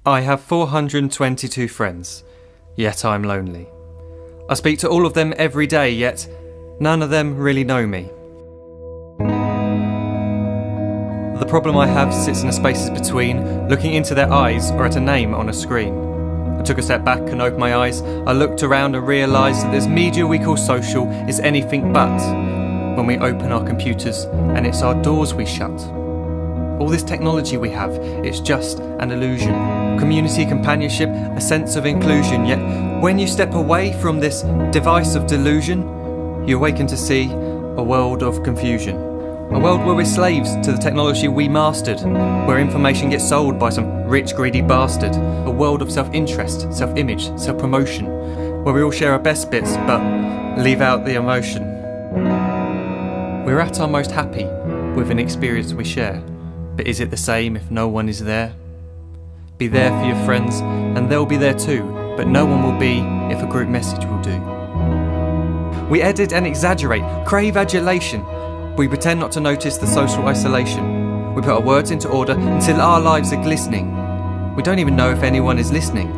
I have 422 friends, yet I'm lonely. I speak to all of them every day, yet none of them really know me. The problem I have sits in the spaces between looking into their eyes or at a name on a screen. I took a step back and opened my eyes. I looked around and realised that this media we call social is anything but when we open our computers and it's our doors we shut. All this technology we have, it's just an illusion. Community, companionship, a sense of inclusion. Yet when you step away from this device of delusion, you awaken to see a world of confusion. A world where we're slaves to the technology we mastered, where information gets sold by some rich, greedy bastard. A world of self-interest, self-image, self-promotion, where we all share our best bits but leave out the emotion. We're at our most happy with an experience we share, but is it the same if no one is there? Be there for your friends and they'll be there too, but no one will be if a group message will do. We edit and exaggerate, crave adulation. We pretend not to notice the social isolation. We put our words into order until our lives are glistening. We don't even know if anyone is listening.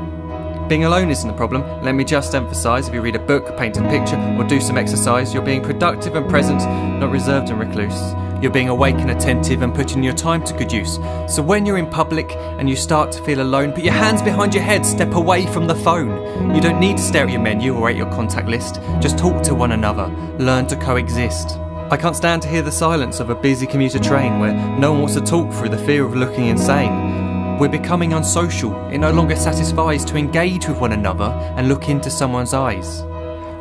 Being alone isn't the problem, let me just emphasise. If you read a book, paint a picture or do some exercise, you're being productive and present, not reserved and recluse. You're being awake and attentive and putting your time to good use. So when you're in public and you start to feel alone, put your hands behind your head, step away from the phone. You don't need to stare at your menu or at your contact list. Just talk to one another, learn to coexist. I can't stand to hear the silence of a busy commuter train where no one wants to talk through the fear of looking insane. We're becoming unsocial. It no longer satisfies to engage with one another and look into someone's eyes.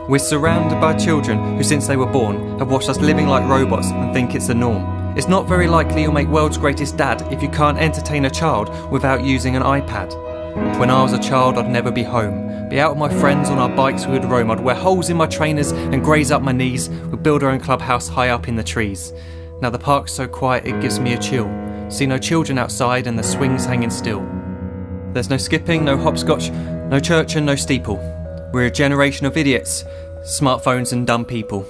We're surrounded by children who since they were born have watched us living like robots and think it's the norm. It's not very likely you'll make world's greatest dad if you can't entertain a child without using an iPad. When I was a child I'd never be home. Be out with my friends on our bikes we would roam. I'd wear holes in my trainers and graze up my knees. We'd build our own clubhouse high up in the trees. Now the park's so quiet it gives me a chill. See no children outside and the swings hanging still. There's no skipping, no hopscotch, no church and no steeple. We're a generation of idiots, smartphones and dumb people.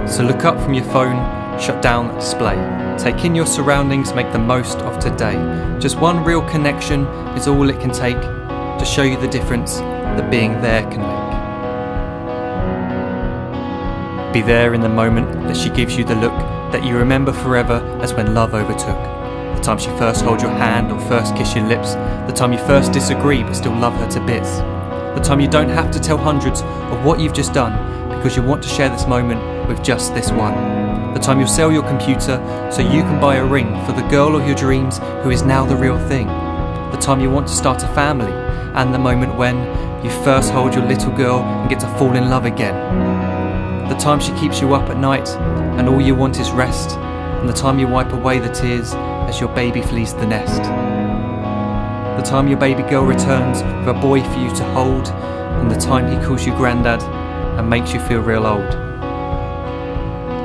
So look up from your phone, shut down the display. Take in your surroundings, make the most of today. Just one real connection is all it can take to show you the difference that being there can make. Be there in the moment that she gives you the look that you remember forever as when love overtook. The time she first holds your hand or first kiss your lips. The time you first disagree but still love her to bits. The time you don't have to tell hundreds of what you've just done because you want to share this moment with just this one. The time you'll sell your computer so you can buy a ring for the girl of your dreams who is now the real thing. The time you want to start a family and the moment when you first hold your little girl and get to fall in love again. The time she keeps you up at night and all you want is rest, and the time you wipe away the tears as your baby flees the nest. The time your baby girl returns with a boy for you to hold, and the time he calls you granddad and makes you feel real old.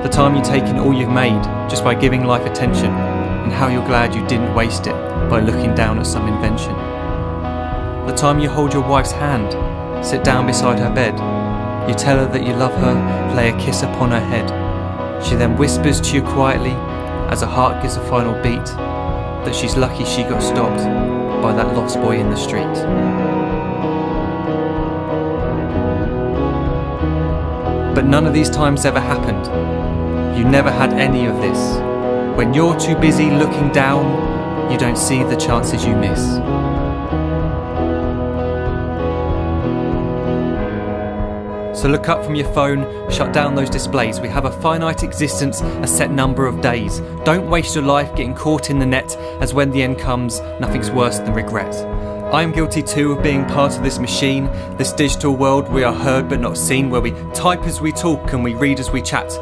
The time you take in all you've made just by giving life attention, and how you're glad you didn't waste it by looking down at some invention. The time you hold your wife's hand, sit down beside her bed, you tell her that you love her, lay a kiss upon her head. She then whispers to you quietly, as her heart gives a final beat, that she's lucky she got stopped by that lost boy in the street. But none of these times ever happened. You never had any of this. When you're too busy looking down, you don't see the chances you miss. So look up from your phone, shut down those displays. We have a finite existence, a set number of days. Don't waste your life getting caught in the net, as when the end comes, nothing's worse than regret. I am guilty too of being part of this machine, this digital world we are heard but not seen, where we type as we talk and we read as we chat,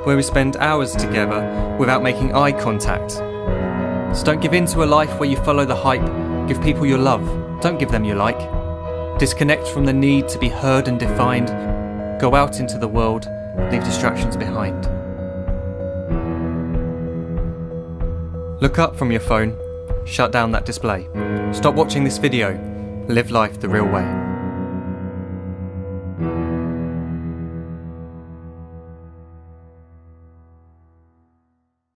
where we spend hours together without making eye contact. So don't give in to a life where you follow the hype. Give people your love, don't give them your like. Disconnect from the need to be heard and defined. Go out into the world, leave distractions behind. Look up from your phone, shut down that display. Stop watching this video, live life the real way.